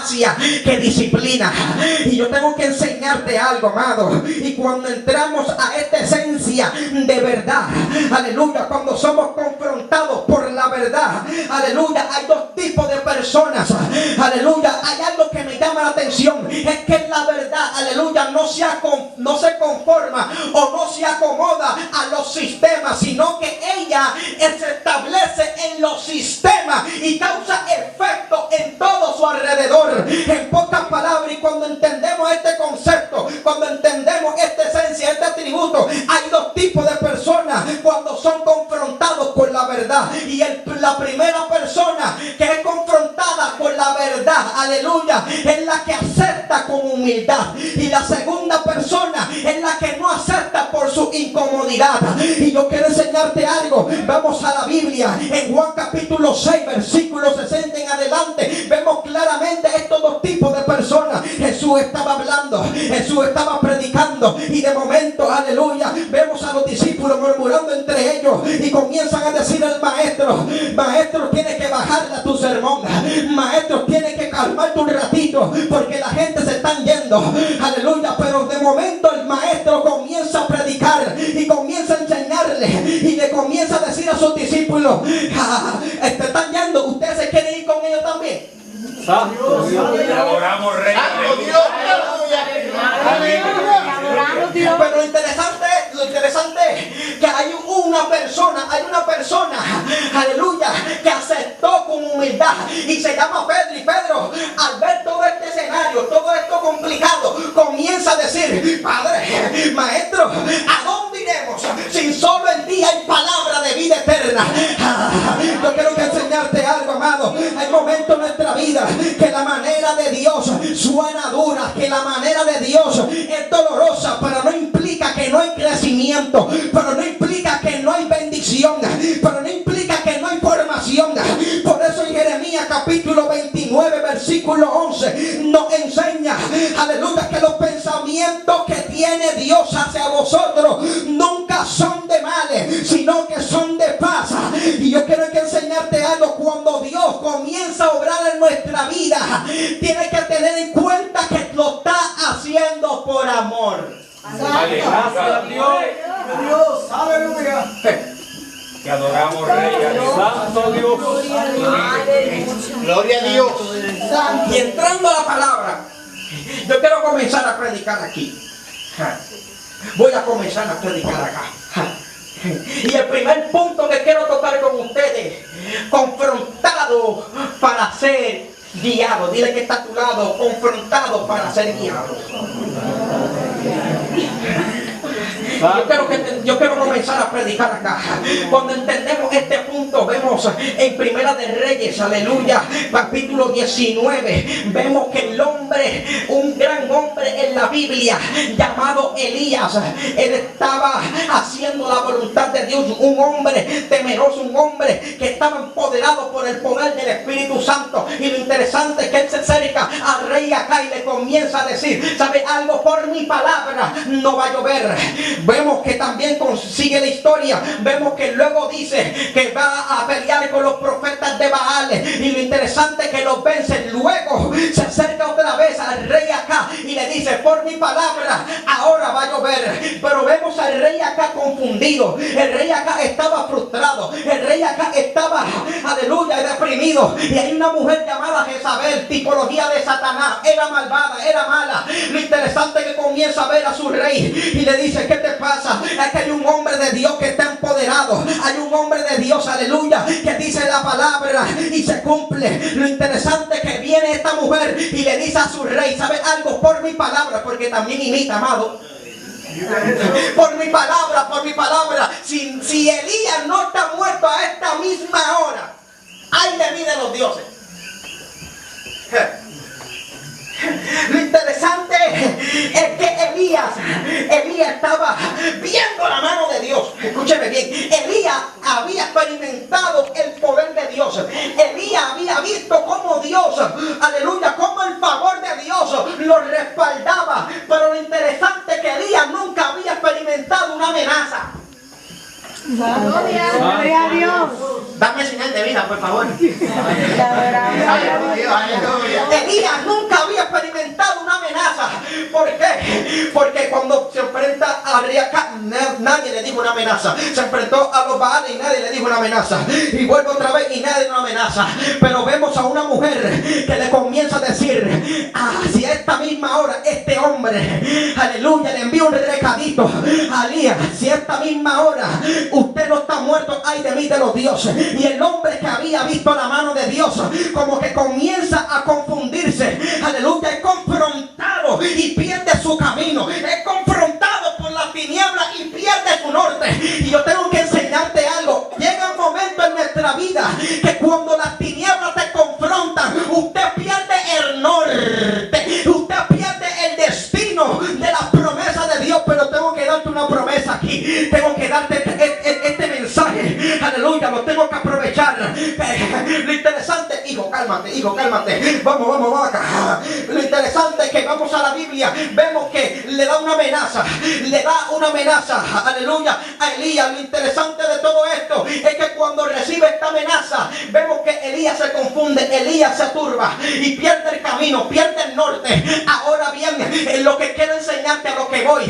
gracia que disciplina. Y yo tengo que enseñarte algo, amado. Y cuando entramos a esta esencia de verdad, aleluya, cuando somos confrontados por la verdad, aleluya, hay dos tipos de personas, aleluya. Hay algo que me llama la atención, es que la verdad, aleluya, no se conforma o no se acomoda a los sistemas, sino que ella se establece en los sistemas y causa efecto en todo su alrededor. En pocas palabras, y cuando entendemos este concepto, cuando entendemos esta esencia, este atributo, hay dos tipos de personas cuando son confrontados con la verdad. Y la primera persona que es confrontada con la verdad, aleluya, es la que acepta con humildad. Y la segunda persona es la que no acepta por su incomodidad. Y yo quiero enseñarte algo. Vamos a la Biblia, en Juan capítulo 6, versículo 60 en adelante, vemos claramente estos dos tipos de personas. Jesús estaba hablando, Jesús estaba predicando, y de momento, aleluya, vemos a los discípulos murmurando entre ellos y comienzan a decir al maestro: maestro, tienes que bajarle a tu sermón, maestro, tienes que calmarte un ratito porque la gente se están yendo, aleluya. Pero de momento el maestro comienza a predicar y comienza a enseñarle y le comienza a decir a sus discípulos: están yendo, ustedes se quieren ir con ellos también. Santo Dios, adoramos Rey. Santo Dios, aleluya. Pero lo interesante es que hay una persona, aleluya, que aceptó con humildad y se llama Pedro. Y Pedro, al ver todo este escenario, todo esto complicado, comienza a decir: Padre, maestro, ¿a dónde iremos si solo en ti hay palabra de vida eterna? Yo quiero que enseñarte algo, amado. Hay momentos en nuestra vida que la manera de Dios suena dura, que la manera de Dios es dolorosa, pero no implica que no hay crecimiento, pero no implica que no hay bendición, pero no implica que no hay formación. Por eso en Jeremías capítulo 29 versículo 11 nos enseña, aleluya, que los pensamientos que tiene Dios hacia vosotros nunca son de males, sino que son de paz. Y yo quiero que enseñarte algo. Cuando Dios comienza a obrar en nuestra vida, tienes que tener en cuenta que lo está haciendo por amor. Gracias a Dios, aleluya. Te adoramos Rey. Santo Dios, Gloria a Dios. Y entrando a la palabra, yo quiero comenzar a predicar aquí. Voy a comenzar a predicar acá. Y el primer punto que quiero tocar con ustedes: confrontado para ser guiado. Dile que está a tu lado: confrontado para ser guiado. Yo quiero comenzar a predicar acá. Cuando entendemos este punto, vemos en Primera de Reyes, aleluya, capítulo 19, vemos que el hombre, un gran hombre en la Biblia llamado Elías, él estaba haciendo la voluntad de Dios, un hombre temeroso, un hombre que estaba empoderado por el poder del Espíritu Santo. Y lo interesante es que él se acerca al rey acá y le comienza a decir: ¿sabe algo? Por mi palabra no va a llover. Vemos que también consigue la historia. Vemos que luego dice que va a pelear con los profetas de Baal. Y lo interesante es que los vence. Luego se acerca otra vez al rey acá y le dice: por mi palabra ahora va a llover. Pero vemos al rey acá confundido. El rey acá estaba frustrado. El rey acá estaba, aleluya, deprimido. Y hay una mujer llamada Jezabel, tipología de Satanás. Era malvada, era mala. Lo interesante es que comienza a ver a su rey y le dice: ¿qué te pasa? Es que hay un hombre de Dios que está empoderado. Hay un hombre de Dios, aleluya, que dice la palabra y se cumple. Lo interesante es que viene esta mujer y le dice a su rey: ¿sabe algo? Por mi palabra, porque también imita, amado. Por mi palabra. Si Elías no está muerto a esta misma hora, ay de mí de los dioses. Lo interesante es que Elías estaba viendo la mano de Dios. Escúcheme bien. Elías había experimentado el poder de Dios. Elías había visto cómo Dios, aleluya, cómo el favor de Dios lo respaldaba. Pero lo interesante es que Elías nunca había experimentado una amenaza. Gloria a Dios. Dame señal de vida, por favor. Aleluya. Elías nunca había experimentado una amenaza. ¿Por qué? Porque cuando se enfrenta a Riaca, nadie le dijo una amenaza. Se enfrentó a los Baales y nadie le dijo una amenaza. Y vuelve otra vez y nadie una amenaza. Pero vemos a una mujer que le comienza a decir: si a esta misma hora este hombre, aleluya, le envía un recadito a Elías, si a esta misma hora usted no está muerto, ay de mí de los dioses. Y el hombre que había visto la mano de Dios como que comienza a confundirse, aleluya, es confrontado y pierde su camino, es confrontado por las tinieblas y pierde su norte. Y yo tengo que enseñarte algo: llega un momento en nuestra vida que cuando las tinieblas te confrontan, usted pierde el norte, usted pierde el destino de las promesas de Dios. Pero tengo que darte una promesa aquí, tengo que darte este mensaje, aleluya, lo tengo que aprovechar. Lo interesante, hijo, cálmate, vamos acá. Lo interesante es que vamos a la Biblia, vemos que le da una amenaza, aleluya, a Elías. Lo interesante de todo esto es que cuando recibe esta amenaza, vemos que Elías se confunde, Elías se turba y pierde el camino, pierde el norte. Ahora bien, lo que quiero enseñarte, a lo que voy,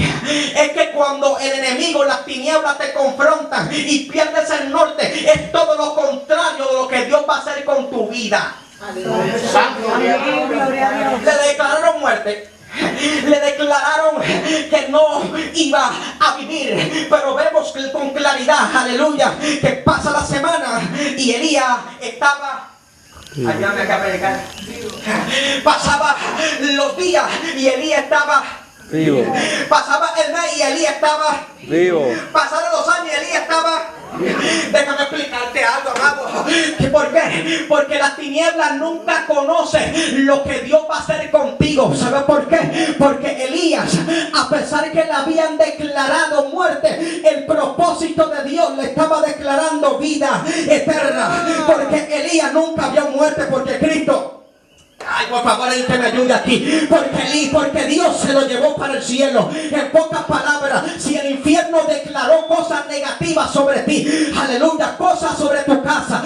es que cuando el enemigo, las tinieblas te confrontan y pierdes el norte, es todo lo contrario de lo que Dios va a hacer con tu vida. Le declararon muerte, le declararon que no iba a vivir, pero vemos con claridad, aleluya, que pasa la semana y Elías estaba... Ayúdame acá a predicar. Pasaba los días y Elías estaba vivo. Pasaba el mes y Elías estaba Vivo. Pasaron los años y Elías estaba... Déjame explicarte algo, amado. ¿Por qué? Porque las tinieblas nunca conocen lo que Dios va a hacer contigo. ¿Sabes por qué? Porque Elías, a pesar que le habían declarado muerte, el propósito de Dios le estaba declarando vida eterna. Porque Elías nunca vio muerte, porque Cristo... Ay, por favor, alguien que me ayude aquí. Porque Dios se lo llevó para el cielo. En pocas palabras, si el infierno declaró cosas negativas sobre ti, aleluya, cosas sobre tu casa,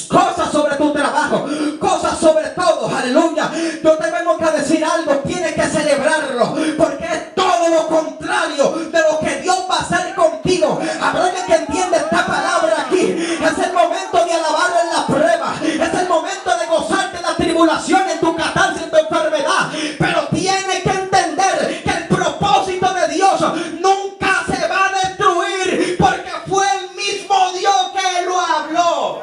cosas sobre tu trabajo, cosas sobre todo, aleluya, yo te vengo a decir algo, tienes que celebrarlo, porque es todo lo contrario de lo que Dios va a hacer contigo. Habrá alguien que entiende esta palabra aquí. Es el momento de alabarlo en la prueba, es el momento de gozarte de la tribulación, en tu catarsis, en tu enfermedad. Pero tienes que entender que el propósito de Dios nunca se va a destruir, porque fue el mismo Dios que lo habló.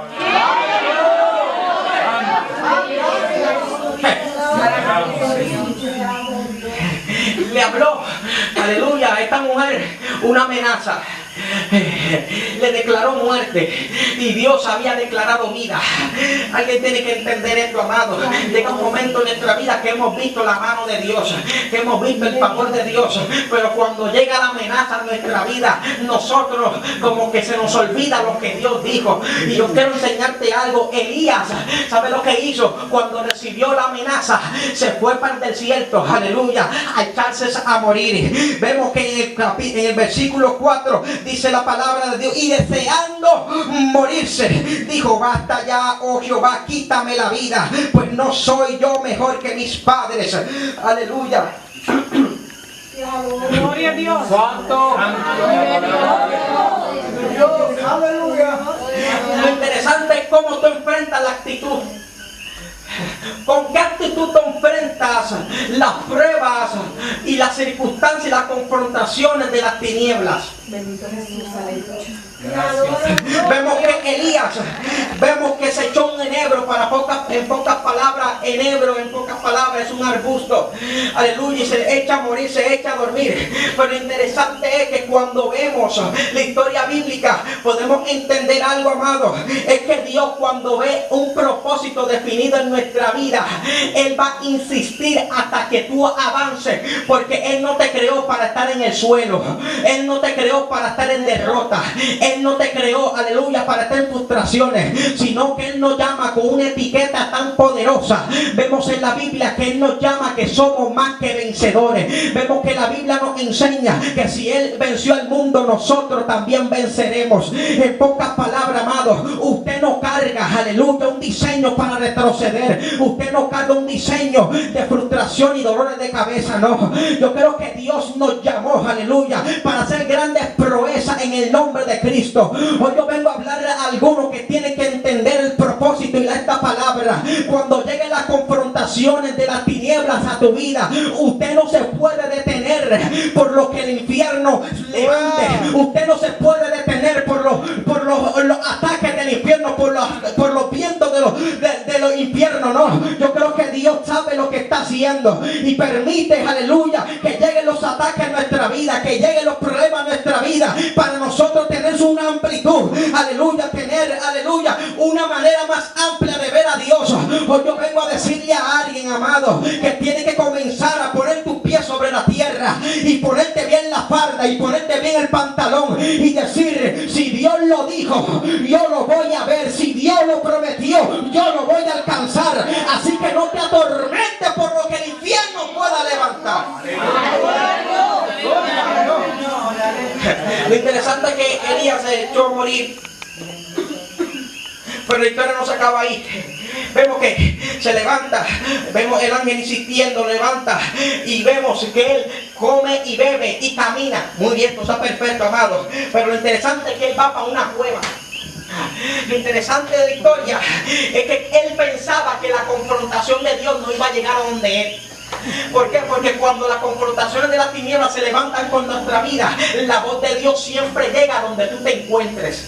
Le habló, aleluya, a esta mujer una amenaza. Le declaró muerte y Dios había declarado vida. Alguien tiene que entender esto, amado. Llega un momento en nuestra vida que hemos visto la mano de Dios, que hemos visto el favor de Dios, pero cuando llega la amenaza en nuestra vida, nosotros como que se nos olvida lo que Dios dijo. Y yo quiero enseñarte algo. Elías, ¿sabe lo que hizo? Cuando recibió la amenaza, se fue para el desierto, aleluya, a echarse a morir. Vemos que en el versículo 4 dice la palabra de Dios: y deseando morirse, dijo: basta ya, oh Jehová, quítame la vida, pues no soy yo mejor que mis padres. Aleluya. Gloria a Dios. Santo. Aleluya. Lo interesante es cómo tú enfrentas la actitud. ¿Con qué actitud te enfrentas las pruebas y las circunstancias y las confrontaciones de las tinieblas? Vemos que Elías, vemos que se echó un enebro, en pocas palabras, enebro en pocas palabras es un arbusto, aleluya, y se echa a morir, se echa a dormir. Pero lo interesante es que cuando vemos la historia bíblica podemos entender algo, amado, es que Dios, cuando ve un propósito definido en nuestra vida, vida, Él va a insistir hasta que tú avances, porque Él no te creó para estar en el suelo, Él no te creó para estar en derrota, Él no te creó, aleluya, para estar en frustraciones, sino que Él nos llama con una etiqueta tan poderosa. Vemos en la Biblia que Él nos llama que somos más que vencedores. Vemos que la Biblia nos enseña que si Él venció al mundo, nosotros también venceremos. En pocas palabras, amados, usted no carga, aleluya, un diseño para retroceder. Usted no carga un diseño de frustración y dolores de cabeza, no. Yo creo que Dios nos llamó, aleluya, para hacer grandes proezas en el nombre de Cristo. Hoy yo vengo a hablarle a algunos que tienen que entender el propósito y esta palabra. Cuando lleguen las confrontaciones de las tinieblas a tu vida, usted no se puede detener por lo que el infierno levante. Usted no se puede detener por los ataques del infierno, por los vientos de los infiernos, no. Yo creo que Dios sabe lo que está haciendo y permite, aleluya, que lleguen los ataques a nuestra vida, que lleguen los problemas a nuestra vida, para nosotros tener una amplitud, aleluya, tener, aleluya, una manera más amplia de ver a Dios. Hoy yo vengo a decirle a alguien, amado, que tiene que comenzar a poner tus pies sobre la tierra y ponerte bien la farda y ponerte bien el pantalón y decir: si Dios lo dijo, yo lo voy a ver. Si Dios lo prometió, yo lo voy a alcanzar. Así que no te atormentes por lo que el infierno pueda levantar. Lo interesante es que Elías se echó a morir, pero la historia no se acaba ahí. Vemos que se levanta, vemos el ángel insistiendo, levanta, y vemos que él come y bebe y camina. Muy bien, todo está perfecto, amado. Pero lo interesante es que él va para una cueva. Lo interesante de la historia es que él pensaba que la confrontación de Dios no iba a llegar a donde él. ¿Por qué? Porque cuando las confrontaciones de las tinieblas se levantan con nuestra vida, la voz de Dios siempre llega a donde tú te encuentres.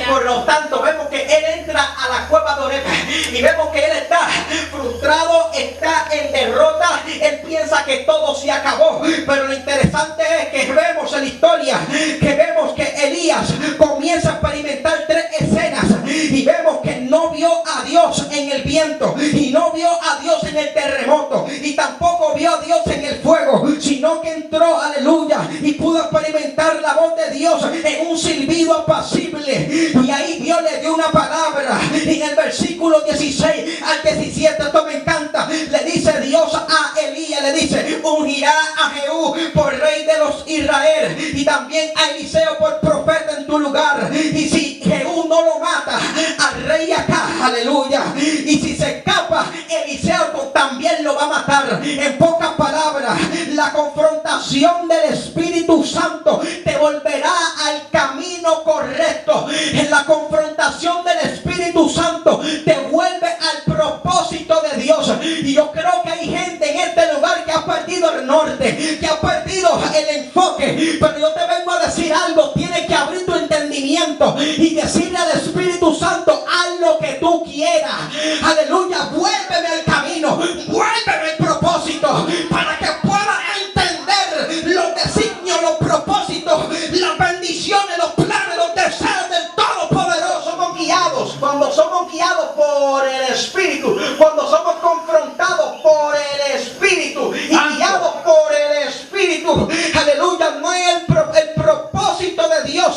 Por lo tanto, vemos que él entra a la cueva de Oreb y vemos que él está frustrado, está en derrota. Él piensa que todo se acabó, pero lo interesante es que vemos en la historia que vemos que Elías comienza a experimentar tres escenas y vemos que no vio a Dios en el viento y no vio a Dios en el terremoto y tampoco vio a Dios en el fuego, sino que entró, aleluya, y pudo experimentar la voz de Dios en un silbido apacible. Y ahí Dios le dio una palabra. En el versículo 16 al 17, esto me encanta, le dice Dios a Elías, le dice: ungirá a Jehú por rey de los Israel y también a Eliseo por profeta en tu lugar. Y si Jehú no lo mata al rey acá, aleluya, y si se escapa, Eliseo también lo va a matar. En pocas palabras, la confrontación del Espíritu Santo te volverá al camino correcto. En la confrontación del Espíritu Santo te vuelve al propósito de Dios. Y yo creo que hay gente en este lugar que ha perdido el norte, que ha perdido el enfoque. Pero yo te vengo a decir algo: tienes que abrir tu entendimiento y decirle al Espíritu Santo: haz lo que tú quieras. Aleluya, vuélveme al camino, vuélveme al propósito, para que pueda entender los designios, los propósitos, las bendiciones, los planes, los deseos del Todopoderoso. Somos guiados cuando somos guiados por el Espíritu, cuando somos confrontados por el Espíritu y guiados por el Espíritu. Aleluya, no es el propósito de Dios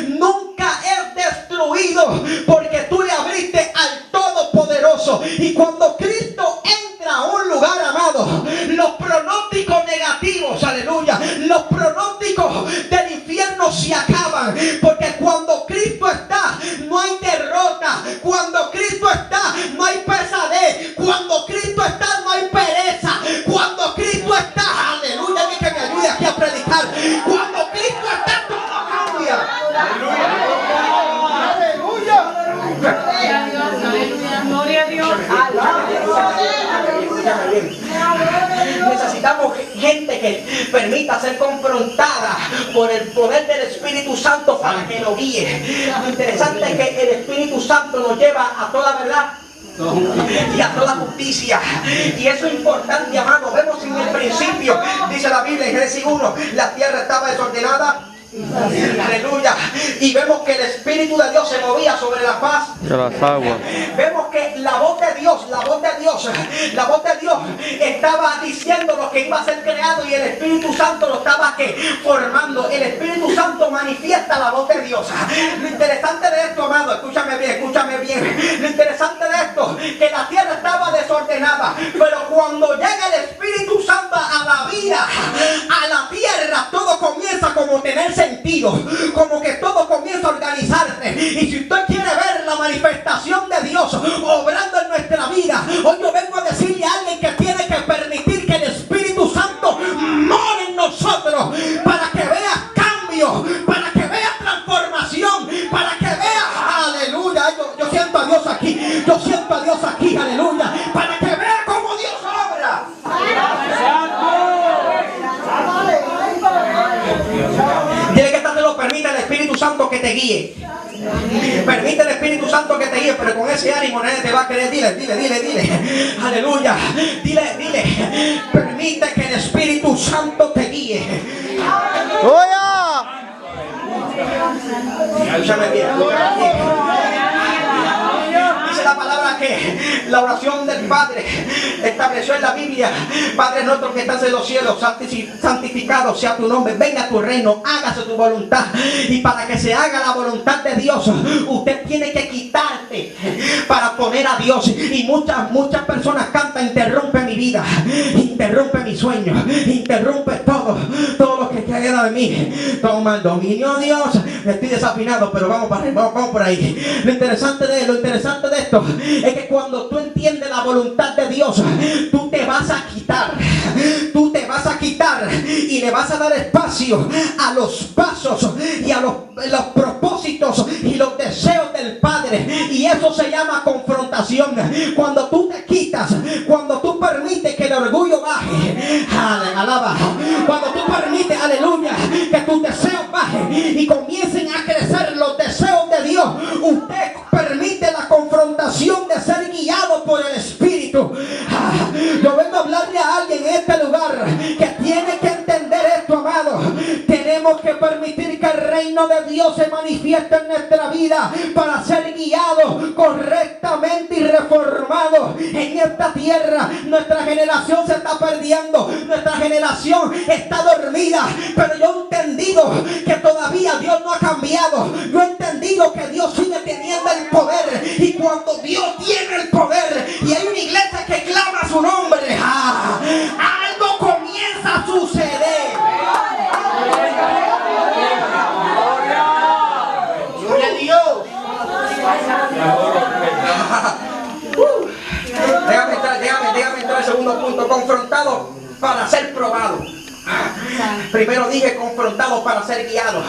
nunca es destruido, porque tú le abriste al Todopoderoso. Y cuando Cristo entra a un lugar, amado, los pronósticos negativos, aleluya, los pronósticos del infierno se acaban, porque cuando Cristo está, no hay derrota. Cuando Cristo está, no hay pesadez. Cuando Cristo está, no hay pereza. Cuando Cristo está, aleluya, que me ayude aquí a predicar. Cuando Cristo está, todo cambia. Gloria a Dios. Necesitamos gente que permita ser confrontada por el poder del Espíritu Santo para que lo guíe. Lo interesante es que el Espíritu Santo nos lleva a toda verdad y a toda justicia. Y eso es importante, amado. Vemos en el principio, dice la Biblia en Génesis 1, la tierra estaba desordenada Aleluya. Y vemos que el Espíritu de Dios se movía sobre la faz de las aguas. Vemos que la voz de Dios estaba diciendo lo que iba a ser creado y el Espíritu Santo lo estaba formando. El Espíritu Santo manifiesta la voz de Dios. Lo interesante de esto, amado, escúchame bien. Lo interesante de esto, que la tierra estaba desordenada, pero cuando llega el Espíritu Santo a la vida, a la tierra, todo comienza como a tener sentido, como que todo comienza a organizarse. Y si usted quiere ver la manifestación de Dios obrando en nuestra vida, hoy yo vengo a decirle a alguien que tiene que permitir que el Espíritu Santo more en nosotros para que vea cambio, para que vea transformación, para que vea, aleluya, yo siento a Dios aquí, aleluya, para que vea cómo Dios obra. Tiene que estar, te lo permite el Espíritu Santo que te guíe. Permite el Espíritu Santo que te guíe, pero con ese ánimo nadie te va a creer. Dile. Aleluya. Dile. Permite que el Espíritu Santo te guíe. Escúchame bien. Dice la palabra que la oración del Padre estableció en la Biblia: Padre nuestro que estás en los cielos, santificado sea tu nombre, venga tu reino, hágase tu voluntad. Y para que se haga la voluntad de Dios, usted tiene que quitarte para poner a Dios. Y muchas personas cantan: interrumpe mi vida, interrumpe mi sueño, interrumpe todo lo que queda de mí. Toma el dominio, Dios. Estoy desafinado, pero vamos por ahí. Lo interesante de esto es que cuando tú entiendes la voluntad de Dios, tú te vas a quitar y le vas a dar espacio a los pasos y a los propósitos y los deseos del Padre. Y eso se llama confrontación. Cuando tú te quitas, cuando tú permites que el orgullo baje, alaba, cuando tú permites, aleluya, que tus deseos bajen y comiencen a crecer los deseos de Dios, usted permite la confrontación de ser guiado por el Espíritu. Yo vengo a hablarle a alguien en este lugar que tiene que entender esto, amado. Tenemos que permitir que el reino de Dios se manifieste en nuestra vida para ser guiados correctamente y reformados en esta tierra. Nuestra generación se está perdiendo, nuestra generación está dormida, pero yo he entendido que todavía Dios no ha cambiado. Yo he entendido que Dios sigue teniendo el poder, y cuando Dios tiene el poder y hay una iglesia que clama su nombre, algo comienza a suceder. Gloria a Dios. Déjame entrar al segundo punto: confrontado para ser probado. Primero dije confrontados para ser guiados.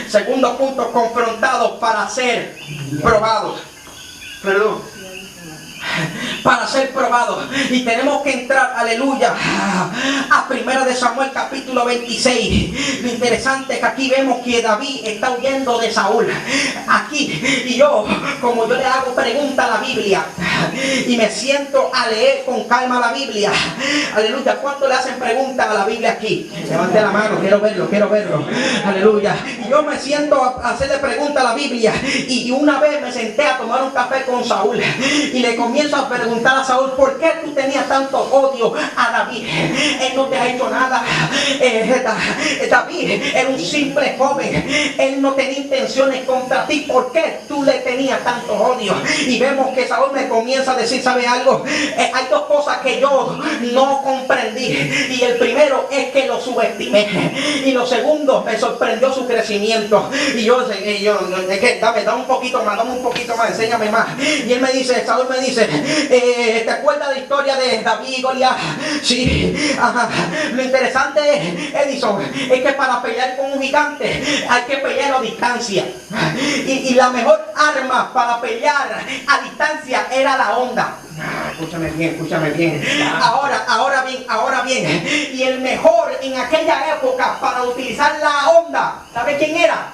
Segundo punto, confrontados para ser probados. Para ser probados. Y tenemos que entrar, aleluya, a 1 de Samuel capítulo 26. Lo interesante es que aquí vemos que David está huyendo de Saúl. Aquí, y yo, como yo le hago pregunta a la Biblia y me siento a leer con calma la Biblia, aleluya. ¿Cuánto le hacen preguntas a la Biblia aquí? Levante la mano, quiero verlo, aleluya. Y yo me siento a hacerle pregunta a la Biblia, y una vez me senté a tomar un café con Saúl y le comienzo a preguntar a Saúl: ¿por qué tú tenías tanto odio a David? Él no te ha hecho nada. David era un simple joven, él no tenía intenciones contra ti. ¿Por qué tú le tenías tanto odio? Y vemos que Saúl me comienza a decir: ¿sabe algo? Hay dos cosas que yo no comprendí, y el primero es que lo subestimé, y lo segundo, me sorprendió su crecimiento. Y yo es que dame un poquito más, enséñame más. Y él me dice, Saúl me dice: ¿te acuerdas de la historia de David y Goliat? Sí. Lo interesante es, Edison, es que para pelear con un gigante hay que pelear a distancia, y la mejor arma para pelear a distancia era la onda. Escúchame bien. Ahora bien. Y el mejor en aquella época para utilizar la onda, ¿sabe quién era?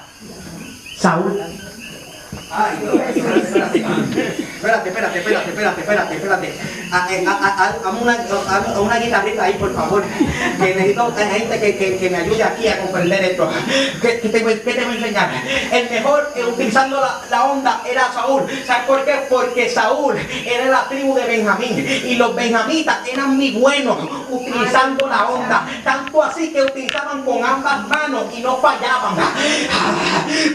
Saúl. Ay, espérate. A una guitarrita ahí, por favor. Que necesito gente que me ayude aquí a comprender esto. ¿Qué te voy a enseñar? El mejor utilizando la onda era Saúl. ¿Sabes por qué? Porque Saúl era la tribu de Benjamín. Y los benjamitas eran muy buenos utilizando la onda. Tanto así que utilizaban con ambas manos y no fallaban.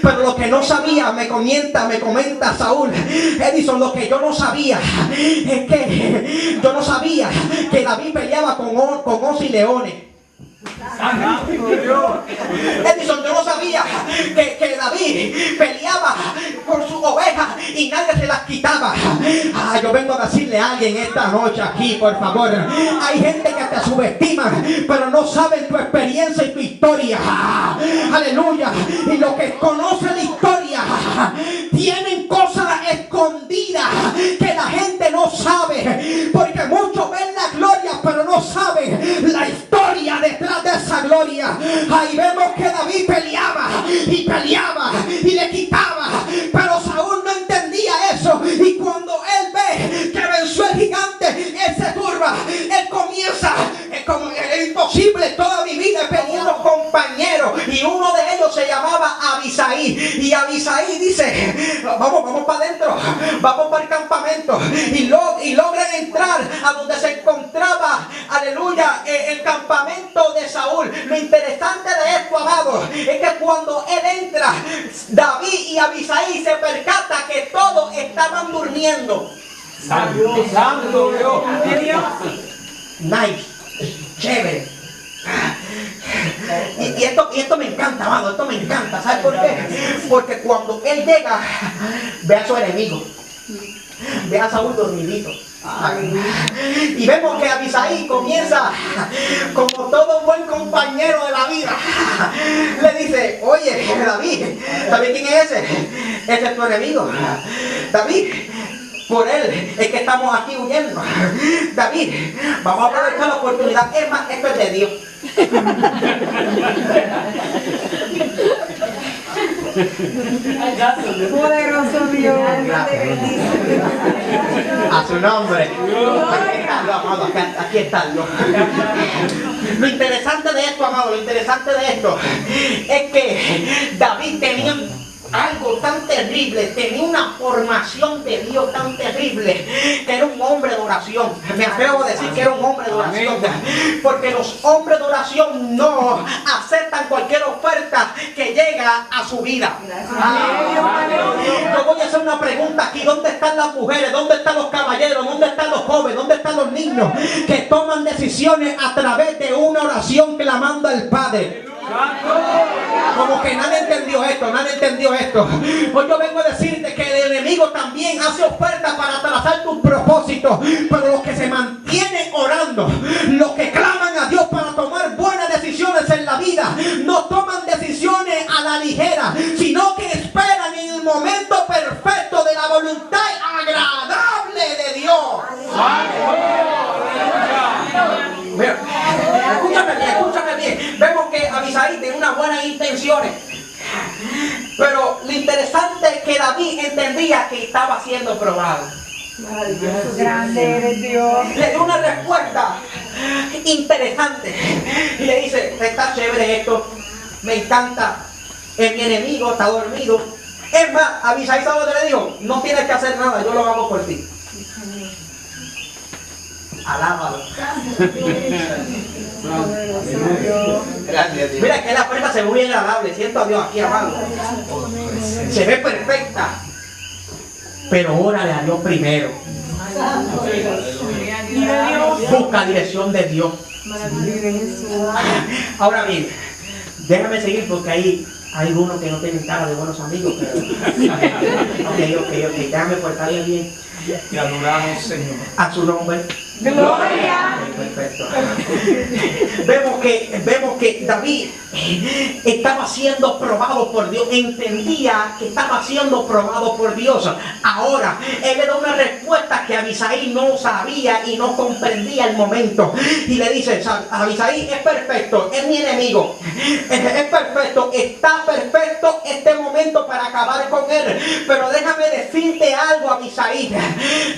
Pero lo que no sabía, me comenta Saúl, Edison, lo que yo no sabía es que yo no sabía que David peleaba con osos y leones. Edison, yo no sabía que David peleaba por sus ovejas y nadie se las quitaba. Yo vengo a decirle a alguien esta noche aquí, por favor. Hay gente que te subestima, pero no saben tu experiencia y tu historia. Aleluya. Y los que conocen la historia tienen cosas escondidas que la gente no sabe, porque muchos ven la gloria pero no saben la historia detrás de esa gloria. Ahí vemos que David peleaba y le quitaba, pero Saúl no entendía eso, y cuando él ve que venció el gigante, él se turba, él comienza, es imposible, toda mi vida he tenido compañeros, y uno de ellos se llamaba Abisai, y Abisai dice, vamos para adentro, vamos para el campamento, y logran entrar a donde se encontraba, aleluya, el campamento de Saúl. Lo interesante de esto, amado, es que cuando él entra, David y Abisai se percata que todos estaban durmiendo. Santo Dios. Nice, chévere. Y esto me encanta, amado, esto me encanta. ¿Sabes por qué? Porque cuando él llega, ve a su enemigo, ve a Saúl dormidito. Y vemos que Abisai comienza, como todo buen compañero de la vida, le dice, oye David, ¿sabes quién es ese? Ese es tu enemigo. David, por él es que estamos aquí huyendo. David, vamos a aprovechar la oportunidad. Es más, esto es de Dios. Poderoso Dios. A su nombre. Aquí está Dios, amado, aquí está Dios. Lo interesante de esto, amado, es que David tenía algo tan terrible, tenía una formación de Dios tan terrible, que era un hombre de oración. Me atrevo a decir que era un hombre de oración, porque los hombres de oración no aceptan cualquier oferta que llega a su vida. Yo voy a hacer una pregunta aquí: ¿dónde están las mujeres? ¿Dónde están los caballeros? ¿Dónde están los jóvenes? ¿Dónde están los niños que toman decisiones a través de una oración clamando al Padre? Como que nadie entendió esto. Hoy yo vengo a decirte que el enemigo también hace ofertas para trazar tus propósitos, pero los que se mantienen orando, los que claman a Dios para tomar buenas decisiones en la vida, no toman decisiones a la ligera, sino que esperan en el momento perfecto de la voluntad agradable de Dios. Mira, escúchame bien. Vemos que Abisai tiene unas buenas intenciones, pero lo interesante es que David entendía que estaba siendo probado. Grande eres Dios. Le dio una respuesta interesante y le dice: está chévere esto, me encanta, mi enemigo está dormido. Es más, Abisai, ¿sabes lo que le dijo? No tienes que hacer nada, yo lo hago por ti. Alábalo. Gracias, Dios. Mira que la puerta se ve muy agradable. Siento a Dios aquí, amado. Se ve perfecta, pero órale a Dios primero. Busca dirección de Dios. Ahora bien, déjame seguir porque hay algunos que no tienen cara de buenos amigos, pero ok, déjame portarle bien. Te adoramos, Señor. A su nombre. Gloria. Perfecto. Vemos que David estaba siendo probado por Dios, entendía que estaba siendo probado por Dios. Ahora, él le da una respuesta que Abisai no sabía y no comprendía el momento. Y le dice, Abisai es perfecto, es mi enemigo, es perfecto, está perfecto este momento para acabar con él. Pero déjame decirte algo, Abisai.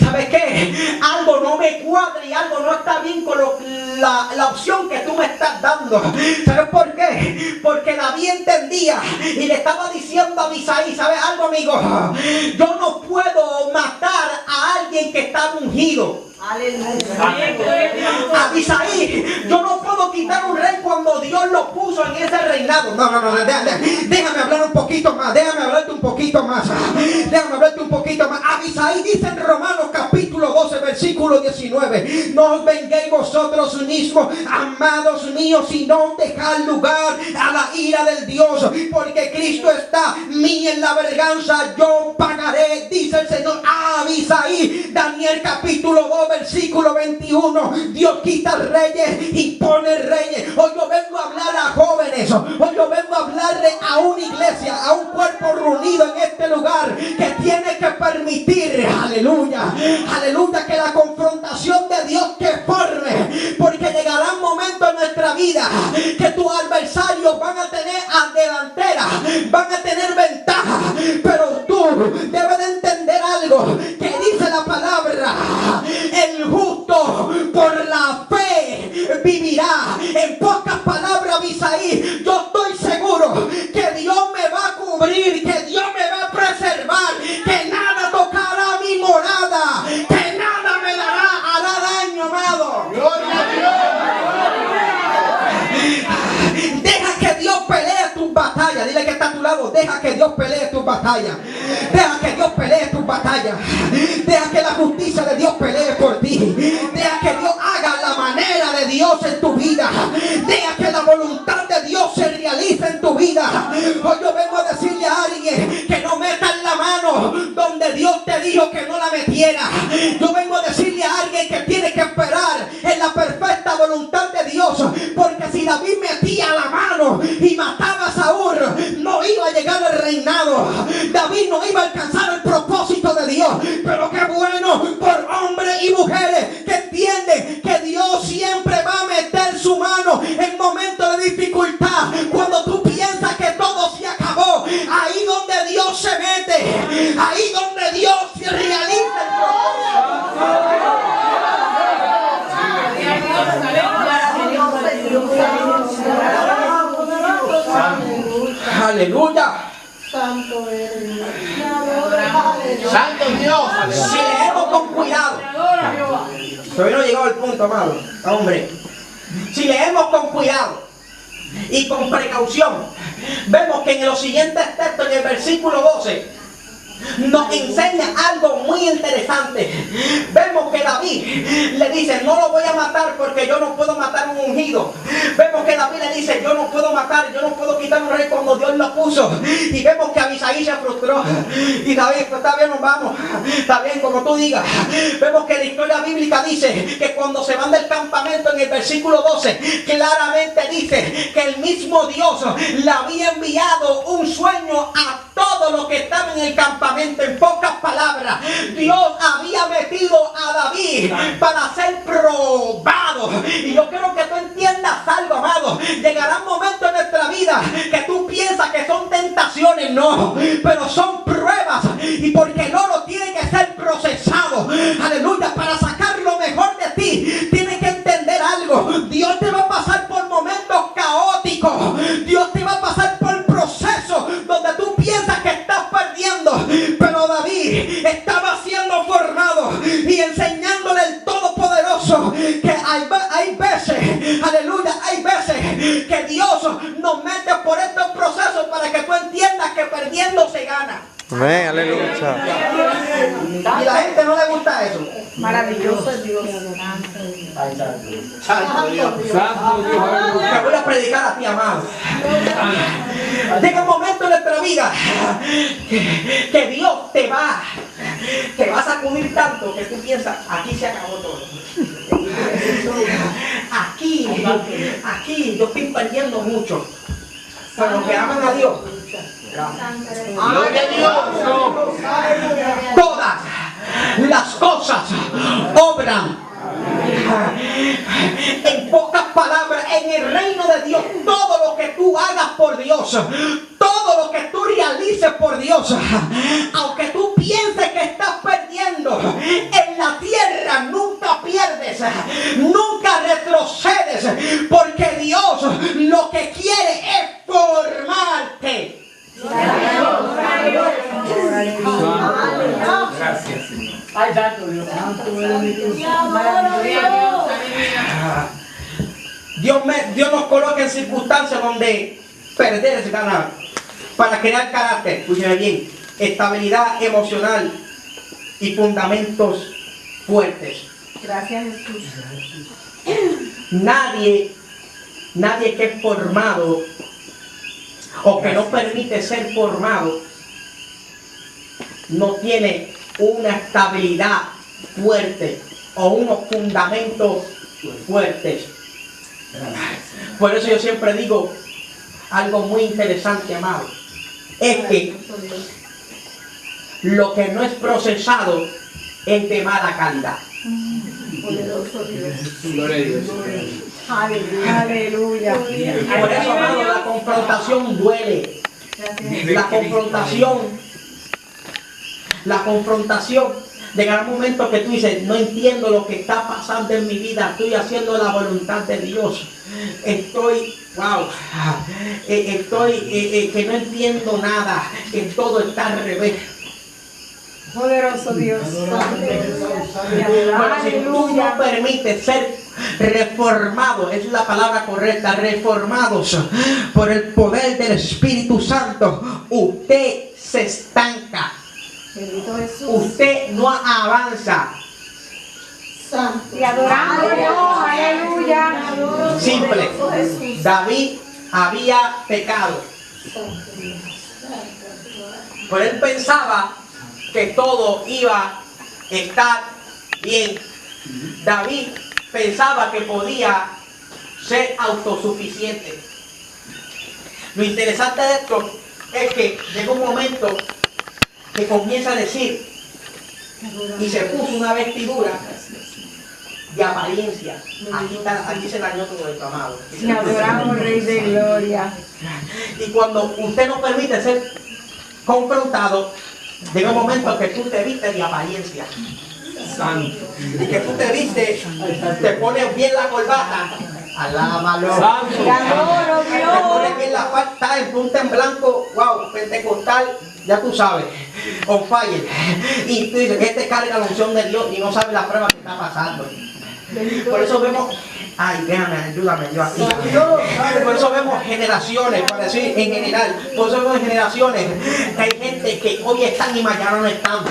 ¿Sabes qué? Algo no me cuadra y algo no está bien con la opción que tú me estás dando. ¿Sabes por qué? Porque David entendía y le estaba diciendo a Abisai, ¿sabes algo, amigo? Yo no puedo matar a alguien que está ungido. Abisai, yo no puedo quitar un rey cuando Dios lo puso en ese reinado. No, déjame hablar un poquito más, déjame hablarte un poquito más. Abisai dice en Romanos capítulo 12 versículo 19: no os venguéis vosotros mismos, amados míos, sino dejad lugar a la ira del Dios, porque Cristo está mí en la venganza, yo pagaré, dice el Señor. Abisai, Daniel capítulo 2 versículo 21, Dios quita reyes y pone reyes. Hoy yo vengo a hablar a jóvenes, hoy yo vengo a hablarle a una iglesia, a un cuerpo reunido en este lugar, que tiene que permitir, aleluya, que la confrontación de Dios te forme, porque llegará un momento en nuestra vida que tus adversarios van a tener delantera, van a tener ventaja, pero tú debes de entender algo que dice la palabra: el justo por la fe vivirá. En pocas palabras, Abisai, yo estoy seguro que Dios me va a cubrir, que Dios me va a preservar, que nada tocará mi morada, que nada me hará daño, amado. Gloria a Dios. Deja que Dios pelee tus batallas. Dile que está a tu lado: deja que Dios pelee tus batallas. Deja que Dios pelee tus batallas. Deja que la justicia de Dios pelee por ti. Deja que Dios haga la manera de Dios en tu vida. Deja que la voluntad de Dios se realice en tu vida. Hoy yo vengo a decirle a alguien que no metas la mano donde Dios te dijo que no la metiera. Yo vengo a decirle a alguien que tiene que esperar en la perfecta voluntad de Dios, porque si David metía la mano y mataba a Saúl, no iba a llegar al reinado. David no iba a alcanzar el propósito de Dios. Pero qué bueno por hombres y mujeres que entienden que Dios siempre va a meter su mano en momentos de dificultad. Cuando tú piensas que todo se acabó, ahí donde Dios se mete, ahí donde Dios se realiza el propósito. Aleluya. Santo eres. Santo Dios. Si leemos con cuidado, todavía no ha llegado el punto, amado, hombre. Si leemos con cuidado y con precaución, vemos que en los siguientes textos, en el versículo 12, nos enseña algo muy interesante. Vemos que David le dice: no lo voy a matar porque yo no puedo matar un ungido. Vemos que David le dice: yo no puedo matar, yo no puedo quitar un rey cuando Dios lo puso. Y vemos que Abisai se frustró. Y David: pues está bien, nos vamos, está bien, como tú digas. Vemos que la historia bíblica dice que cuando se van del campamento, en el versículo 12 claramente dice que el mismo Dios le había enviado un sueño a todos los que estaban en el campamento. En pocas palabras, Dios había metido a David para ser probado. Y yo quiero que tú entiendas algo, amado. Llegará un momento en nuestra vida que tú piensas que son tentaciones. No, pero son pruebas. Y porque el oro tiene que ser procesado, aleluya, para sacar lo mejor de ti, tienes que entender algo. Dios te va a pasar por momentos caóticos. Dios te va a pasar por procesos donde tú piensas que estás perdiendo. Pero David estaba siendo formado y enseñándole el Todopoderoso que hay veces, aleluya, hay veces que Dios nos mete por estos procesos para que tú entiendas que perdiendo se gana. Amén, aleluya. Y a la gente no le gusta eso. Maravilloso es Dios. Santo Dios. Santo Dios. Te voy a predicar a ti, amado. Llega un momento en nuestra vida que Dios te va a sacudir tanto que tú piensas: aquí se acabó todo. Aquí yo estoy perdiendo mucho. Pero los que aman a Dios, Gloria a Dios. todas las cosas obran. En pocas palabras, en el reino de Dios, todo lo que tú hagas por Dios, todo lo que tú realices por Dios, aunque tú pienses que estás perdiendo, en la tierra nunca pierdes, nunca retrocedes, porque Dios lo que quiere es formarte. Gracias, Señor. Ay, santo Dios. Dios nos coloca en circunstancias donde perder es ganar, para crear carácter, escúcheme bien, estabilidad emocional y fundamentos fuertes. Gracias, Jesús. Nadie que es formado o que no permite ser formado no tiene una estabilidad fuerte o unos fundamentos fuertes. Por eso yo siempre digo algo muy interesante, amado, es que lo que no es procesado es de mala calidad. Poderoso Dios. Gloria a Dios. Aleluya. Por eso, amado, la confrontación duele. La confrontación llegará un momento que tú dices, no entiendo lo que está pasando en mi vida, estoy haciendo la voluntad de Dios, estoy que no entiendo nada, que todo está al revés. Poderoso Dios. Pero si tú no permites ser reformado, es la palabra correcta, reformados por el poder del Espíritu Santo, usted se estanca. Bendito Jesús. Usted no avanza. Santo. Y adorando a Dios. Aleluya. Simple. David había pecado. Pero él pensaba que todo iba a estar bien. David pensaba que podía ser autosuficiente. Lo interesante de esto es que llegó un momento que comienza a decir, y se puso una vestidura de apariencia. Aquí se dañó todo esto, amado. Te adoramos, Rey de Gloria. Y cuando usted no permite ser confrontado, llega un momento que tú te vistes de apariencia. Santo. Y que tú te vistes, te pones bien la corbata. Alábalo. Santo. Te adoro, Te Dios. pones bien la falta en punta en blanco. Wow, pentecostal. Ya tú sabes, on fire. Y tú dices que este carga la unción de Dios y no sabe la prueba que está pasando. Por eso vemos, ay, déjame, ayúdame yo aquí. Por eso vemos generaciones, para decir en general, por eso vemos generaciones que hay gente que hoy están y mañana no están.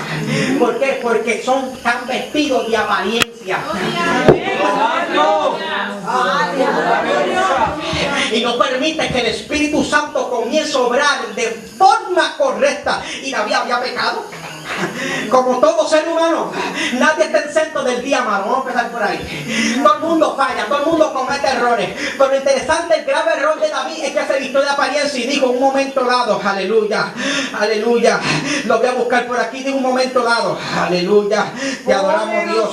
¿Por qué? Porque están vestidos de apariencia. Y no permite que el Espíritu Santo comience a obrar de forma correcta. Y David había pecado. Como todo ser humano, nadie está exento del día malo. Vamos a empezar por ahí. Todo el mundo falla, todo el mundo comete errores. Pero lo interesante, el grave error de David es que se vistió de apariencia y dijo en un momento dado, aleluya, aleluya. Lo voy a buscar por aquí, dijo un momento dado, aleluya. Te adoramos, Dios.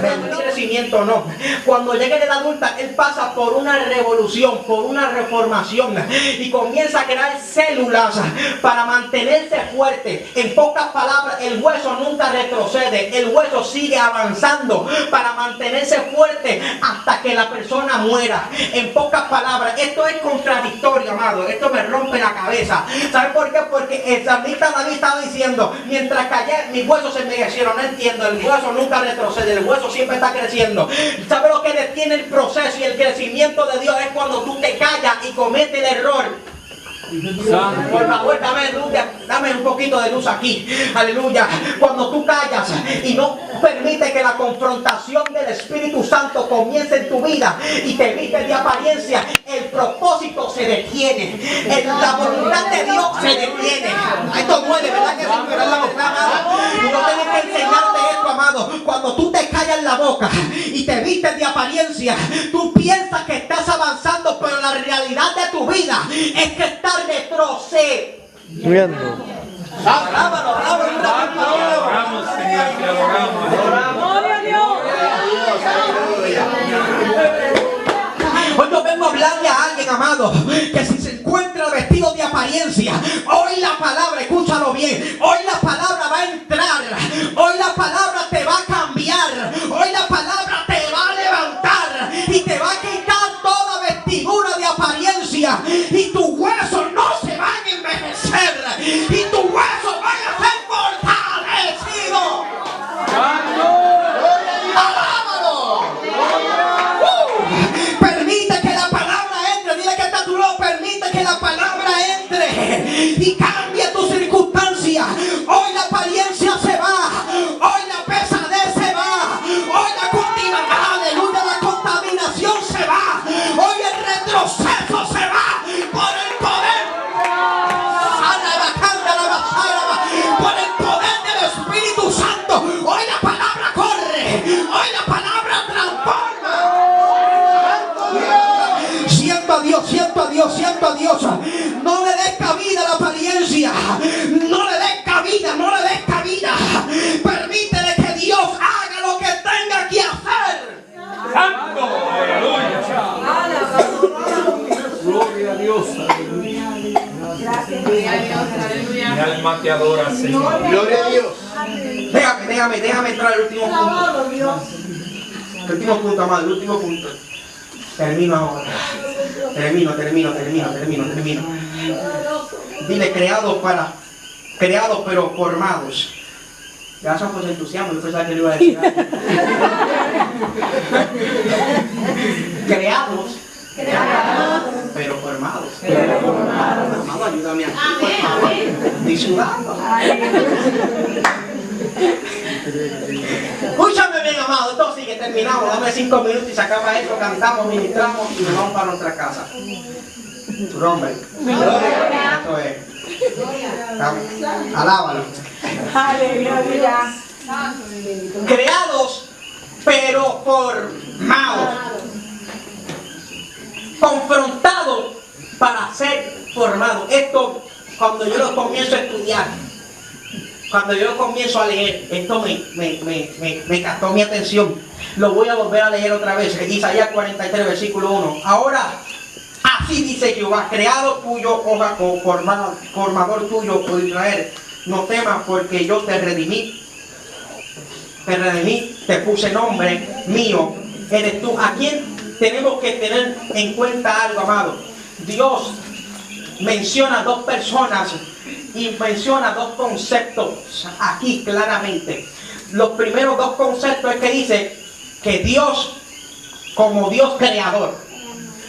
El crecimiento no. Cuando llega en la adulta, él pasa por una revolución, por una reformación y comienza a crear células para mantenerse fuerte. En pocas palabras, el hueso nunca retrocede, el hueso sigue avanzando para mantenerse fuerte hasta que la persona muera. En pocas palabras, esto es contradictorio, amado, esto me rompe la cabeza. ¿Sabe por qué? Porque el salmista David estaba diciendo, mientras callé, mis huesos se envejecieron. No entiendo, el hueso nunca retrocede, el hueso siempre está creciendo. ¿Sabe lo que detiene el proceso y el crecimiento de Dios? Es cuando tú te callas y cometes el error. Por favor, dame un poquito de luz aquí. Aleluya. Cuando tú callas y no permites que la confrontación del Espíritu Santo comience en tu vida y te vistes de apariencia, el propósito se detiene. La voluntad de Dios se detiene. Esto duele, ¿verdad que sí? Pero es la verdad, amado. Y no tienes que enseñarte esto, amado. Cuando cuando tú te callas la boca y te vistes de apariencia, tú piensas que estás avanzando, pero la realidad de tu vida es que estás retrocediendo. Alábalo, alábalo, Adoramos, Señor, te adoramos. Gloria a Dios. Hoy yo vengo a hablarle a alguien, amado, que si se encuentra vestido de apariencia, hoy la palabra, escúchalo bien, hoy la palabra va a entrar, hoy la palabra te va a cambiar, hoy la palabra te va a levantar y te va a quitar toda vestidura de apariencia y tus huesos no se van a envejecer y tus huesos van a ser fortalecidos. ¡Alábalo! Permite que la palabra entre. Dile que está tu lado. Permite que la palabra entre y cambie tu circunstancia. Hoy la apariencia se va. Hoy la pesadez se va. Hoy la aleluya, la contaminación se va. Hoy el retroceso se va por el poder. Por el poder del Espíritu Santo. Hoy la palabra corre. Hoy la palabra transforma. Siento a Dios, siento a Dios, siento a Dios. No le des cabida a la apariencia. No le des cabida, no le des cabida. Permítele que Dios haga lo que tenga que hacer. Santo, aleluya. Gloria a Dios. Mi alma te adora, Señor. Gloria a Dios. Déjame entrar al último punto. El último punto, amado, el último punto. Termino ahora. Termino. Dile, creados pero formados. Gracias por su entusiasmo, yo pensaba que le iba a decir algo. Creados pero formados. Amado, ayúdame aquí, por favor. Estoy sudando. Escúchame bien, amado. Esto sigue, terminamos. Dame 5 minutos y se acaba esto. Cantamos, ministramos y nos vamos para nuestra casa. Tu nombre. Esto es. Alábalo. Aleluya. Creados pero formados. Confrontados para ser formados. Esto, cuando yo lo comienzo a estudiar, cuando yo lo comienzo a leer, esto me captó mi atención. Lo voy a volver a leer otra vez. Isaías 43, versículo 1. Ahora, así dice Jehová, creado tuyo, oh Jacob, formador tuyo, oh Israel. No temas porque yo te redimí. Te puse nombre mío. Eres tú. ¿A quién tenemos que tener en cuenta algo, amado? Dios menciona dos personas y menciona dos conceptos aquí claramente. Los primeros dos conceptos es que dice que Dios como Dios creador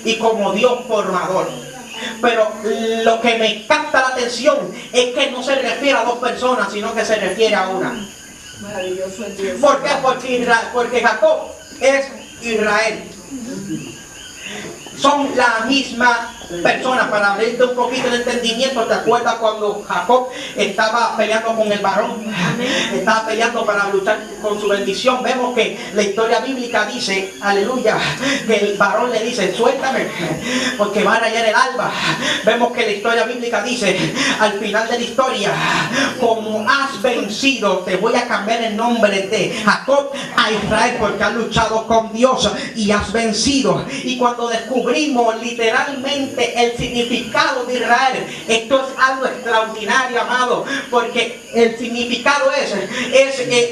y como Dios formador. Pero lo que me capta la atención es que no se refiere a dos personas, sino que se refiere a una. Maravilloso es Dios. ¿Por qué? Porque Jacob es Israel. Son la misma persona. Para abrirte un poquito de entendimiento, ¿te acuerdas cuando Jacob estaba peleando con el varón? Estaba peleando para luchar con su bendición. Vemos que la historia bíblica dice, aleluya, que el varón le dice, suéltame, porque va a rayar el alba. Vemos que la historia bíblica dice, al final de la historia, como has vencido, te voy a cambiar el nombre de Jacob a Israel, porque has luchado con Dios y has vencido. Y cuando descubrimos literalmente el significado de Israel, esto es algo extraordinario, amado, porque el significado es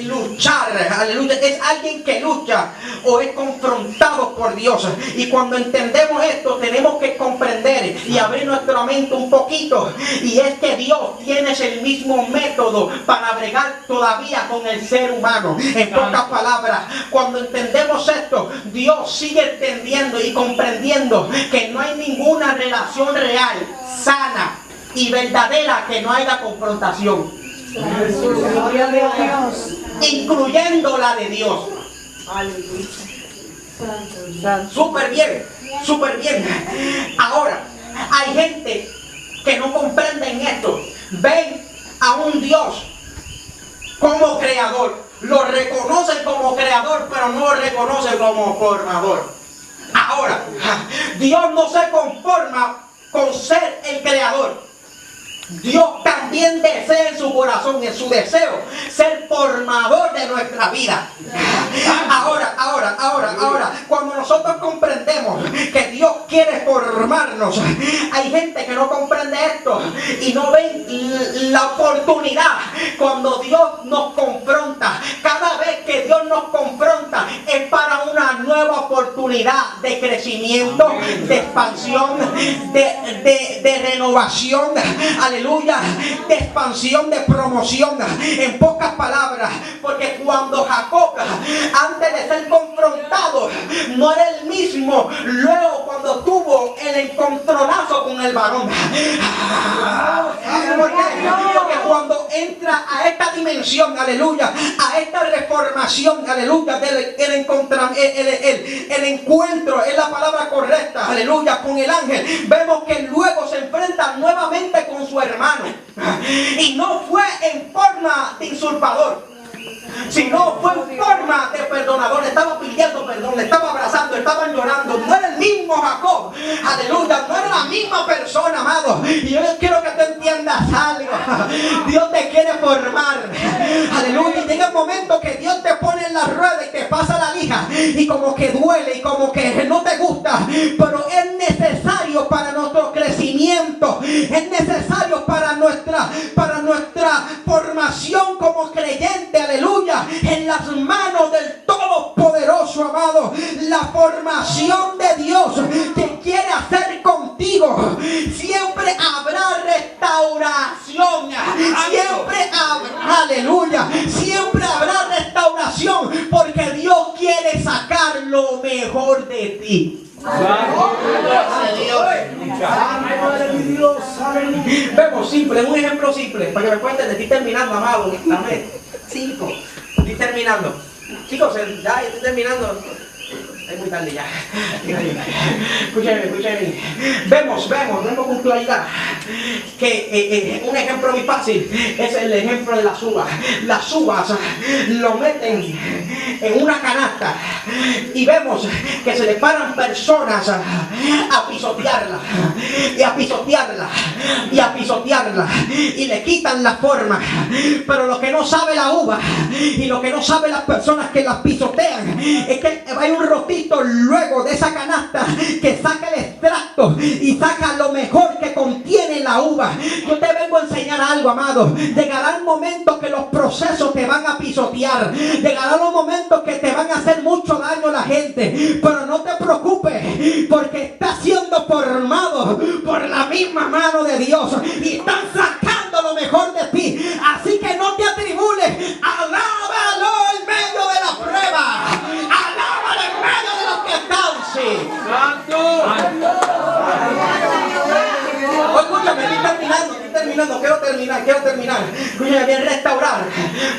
luchar, aleluya, es alguien que lucha o es confrontado por Dios. Y cuando entendemos esto, tenemos que comprender y abrir nuestra mente un poquito, y es que Dios tiene el mismo método para bregar todavía con el ser humano. En pocas palabras, cuando entendemos esto, Dios sigue entendiendo y comprendiendo que no hay ninguna relación real, sana y verdadera que no haya confrontación, Gloria a Dios. incluyendo la de Dios. Súper bien, súper bien. Ahora, hay gente que no comprenden esto. Ven a un Dios como creador, lo reconocen como creador, pero no lo reconocen como formador. Ahora, Dios no se conforma con ser el creador. Dios también desea en su corazón, en su deseo, ser formador de nuestra vida. Ahora, cuando nosotros comprendemos que Dios quiere formarnos, hay gente que no comprende esto y no ven la oportunidad cuando Dios nos confronta. Cada vez que Dios nos confronta es para una nueva oportunidad de crecimiento, de expansión, de renovación. Aleluya, de expansión, de promoción. En pocas palabras, porque cuando Jacob, antes de ser confrontado, no era el mismo luego cuando tuvo el encontronazo con el varón. Porque cuando entra a esta dimensión, aleluya, a esta reformación, aleluya, el encuentro es la palabra correcta, aleluya, con el ángel, vemos que luego se enfrenta nuevamente con su hermano, y no fue en forma de usurpador, sino fue en forma de perdonador. Estaba pidiendo perdón, le estaba abrazando, estaban llorando. No era el mismo Jacob, aleluya, no era la misma persona, amado. Y yo quiero que tú entiendas algo. Dios te quiere formar, aleluya, y llega un momento que Dios te pone en la rueda y te pasa la lija, y como que duele, y como que no te gusta, pero es necesario para nuestro crecimiento, es necesario para nuestra formación como creyente, aleluya, en las manos del Todopoderoso, amado. La formación de Dios que quiere hacer contigo, siempre habrá restauración, siempre habrá, aleluya, siempre habrá restauración, porque Dios quiere sacar lo mejor de ti. Vemos simple, un ejemplo simple, para que me cuenten. Estoy terminando, amado. Amén. 5. Estoy terminando. Chicos, ya estoy terminando. Es muy tarde ya. Escúchame. Vemos con claridad que un ejemplo muy fácil es el ejemplo de las uvas. Las uvas lo meten en una canasta y vemos que se le paran personas a pisotearla y le quitan la forma. Pero lo que no sabe la uva y lo que no sabe las personas que las pisotean es que hay un rotito luego de esa canasta que saca el extracto y saca lo mejor que contiene la uva. Yo te vengo a enseñar algo, amado. Llegará el momento que los procesos te van a pisotear, llegará los momentos que te van a hacer mucho daño a la gente, pero no te preocupes, porque estás siendo formado por la misma mano de Dios y están sacando lo mejor de ti. Así que no te atribules, alábalo en medio de la prueba, alábalo en medio de los que están. Sí. Escúchame, estoy terminando, quiero terminar. Escúchame bien, restaurar.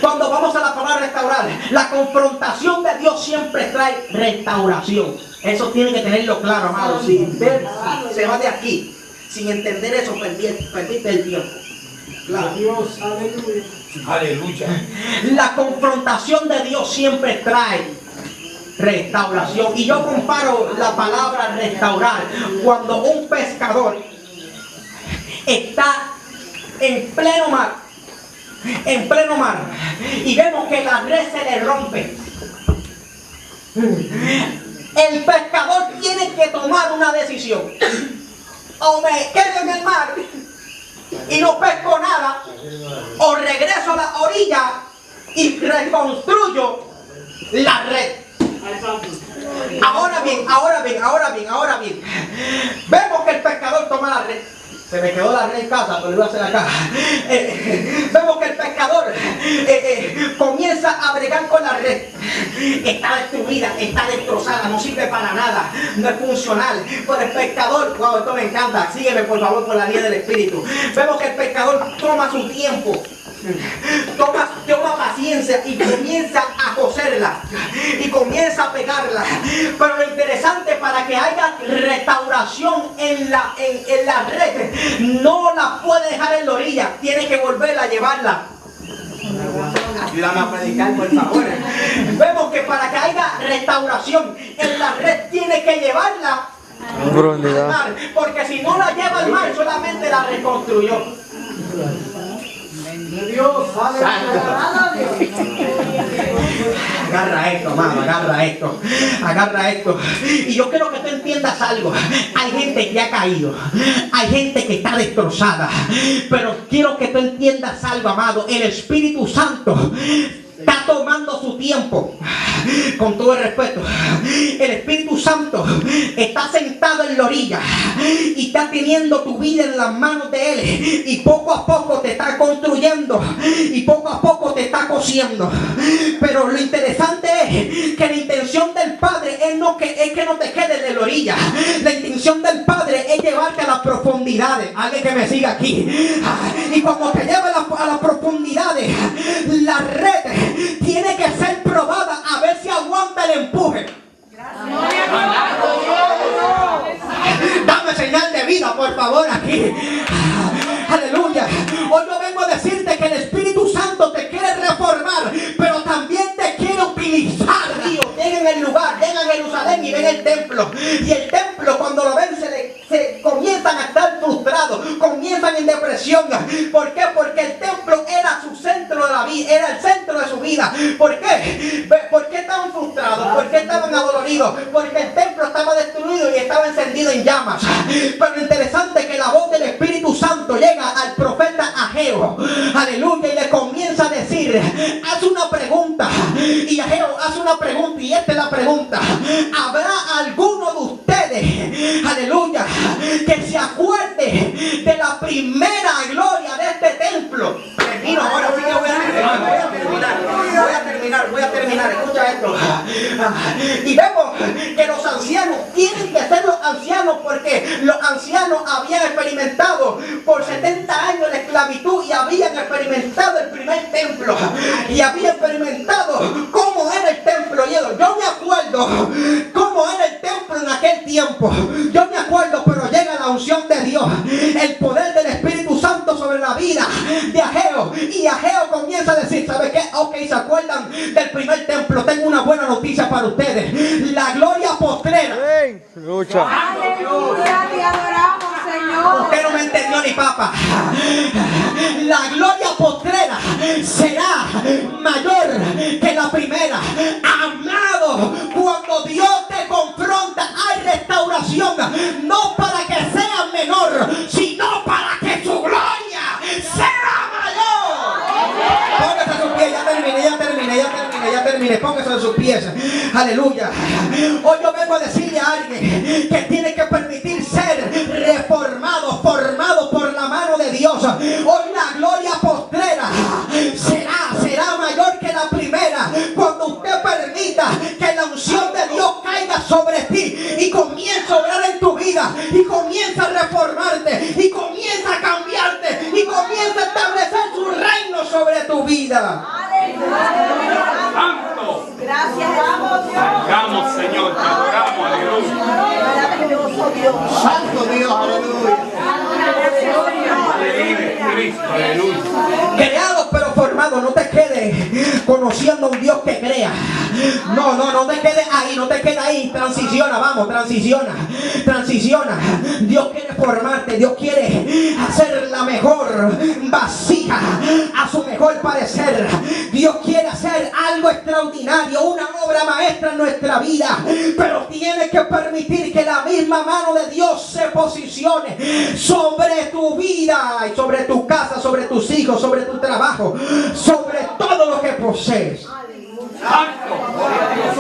Cuando vamos a la palabra restaurar, la confrontación de Dios siempre trae restauración. Eso tiene que tenerlo claro, amado. Si usted se va de aquí sin entender eso, perdiste el tiempo. Claro. Dios, aleluya. La confrontación de Dios siempre trae restauración. Y yo comparo la palabra restaurar cuando un pescador está en pleno mar, y vemos que la red se le rompe. El pescador tiene que tomar una decisión: o me quedo en el mar y no pesco nada, o regreso a la orilla y reconstruyo la red. Ahora bien, vemos que el pescador toma la red. Se me quedó la red en casa, pero lo voy a hacer acá. Vemos que el pescador comienza a bregar con la red. Está destruida, está destrozada, no sirve para nada, no es funcional. Pero el pescador, wow, esto me encanta, sígueme por favor por la línea del Espíritu. Vemos que el pescador toma su tiempo, toma paciencia y comienza a coserla y comienza a pegarla. Pero lo interesante, para que haya restauración en la red, no la puede dejar en la orilla, tiene que volver a llevarla Ayúdame a predicar, por favor. Vemos que para que haya restauración en la red tiene que llevarla al mar, porque si no la lleva al mar solamente la reconstruyó. Dios, agarra esto, amado, agarra esto. Y yo quiero que tú entiendas algo. Hay gente que ha caído, hay gente que está destrozada, pero quiero que tú entiendas algo, amado. El Espíritu Santo está tomando su tiempo. Con todo el respeto, el Espíritu Santo está sentado en la orilla y está teniendo tu vida en las manos de Él, y poco a poco te está construyendo y poco a poco te está cosiendo. Pero lo interesante es que la intención del Padre es que no te quedes en la orilla. La intención del Padre es llevarte a las profundidades. Alguien que me siga aquí. Y cuando te lleva a las profundidades, la red tiene que ser probada a ver si aguanta el empuje. Dame señal de vida, por favor, aquí. Aleluya. Hoy yo vengo a decirte que el Espíritu Santo te quiere reformar, pero también te quiere utilizar. Dios, llegan el lugar, llegan a Jerusalén y ven el templo. Y el templo, cuando lo ven, se comienzan a estar frustrados, comienzan en depresión. ¿Por qué? Porque el templo era su centro de la vida, era el centro de su vida. ¿Por qué? ¿Por qué estaban frustrados? ¿Por qué estaban adoloridos? Porque el templo estaba destruido y estaba encendido en llamas. Pero lo interesante es que la voz del Espíritu Santo llega al profeta Ageo, aleluya, y le comienza a decir, haz una pregunta. Y Ageo hace una pregunta, y esta es la pregunta: ¿habrá alguno de ustedes, aleluya, que se acuerde de la primera gloria de este templo? Termino, ahora sí que voy a terminar, escucha esto. Y vemos que los ancianos tienen que ser los ancianos, porque los ancianos habían experimentado por 70 años la esclavitud y habían experimentado el primer templo y habían experimentado cómo era el templo. Yo me acuerdo cómo era el templo en aquel tiempo, yo me acuerdo, pero llega la unción de Dios, el poder del Espíritu Santo sobre la vida de Ageo, y Ageo comienza a decir, ¿sabe qué? Ok, ¿se acuerdan del primer templo? Tengo una buena noticia para ustedes: la gloria postrera. Aleluya, te adoramos, Señor. Usted no me entendió ni papa. La gloria postrera será mayor que la primera. Amado, cuando Dios te confronta, hay restauración, no para que sea menor, sino para que su gloria sea mayor. Póngase a sus pies, ya terminé. Póngase a sus pies. Aleluya. Hoy yo vengo a decirle a alguien que tiene que permitir ser reformado, formado por la mano de Dios. Hoy la gloria postrera será mayor que la primera, cuando usted permita que la unción de Dios caiga sobre ti y comienza a obrar en tu vida, y comienza a reformarte, y comienza a cambiarte, y comienza a establecer su reino sobre tu vida. Santo. Gracias, vamos, Dios. Vamos, Señor, te adoramos, aleluya. Maravilloso Dios. Santo Dios, aleluya. Cristo, aleluya. Creados pero formados. No te quedes conociendo a un Dios que crea. No te quedes ahí, no te quedes ahí. Transiciona, vamos, transiciona. Dios quiere formarte, Dios quiere hacer la mejor vasija a su mejor parecer. Dios quiere hacer algo extraordinario, una obra maestra en nuestra vida, pero tienes que permitir que la misma mano de Dios se posicione sobre tu vida y sobre tu casa, sobre tus hijos, sobre tu trabajo, sobre todo lo que posees.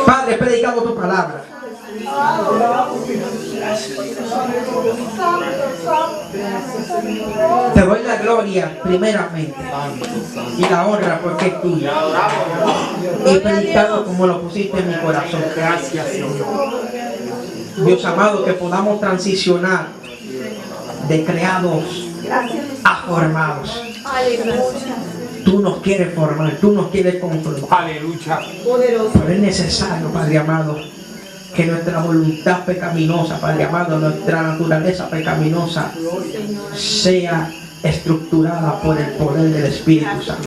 Padre, he predicado tu palabra. Te doy la gloria primeramente y la honra porque es tuya. He predicado como lo pusiste en mi corazón. Gracias, Señor. Dios amado, que podamos transicionar de creados a formados. Tú nos quieres formar, tú nos quieres confrontar. Aleluya. Pero es necesario, Padre amado, que nuestra voluntad pecaminosa, Padre amado, nuestra naturaleza pecaminosa sea estructurada por el poder del Espíritu Santo.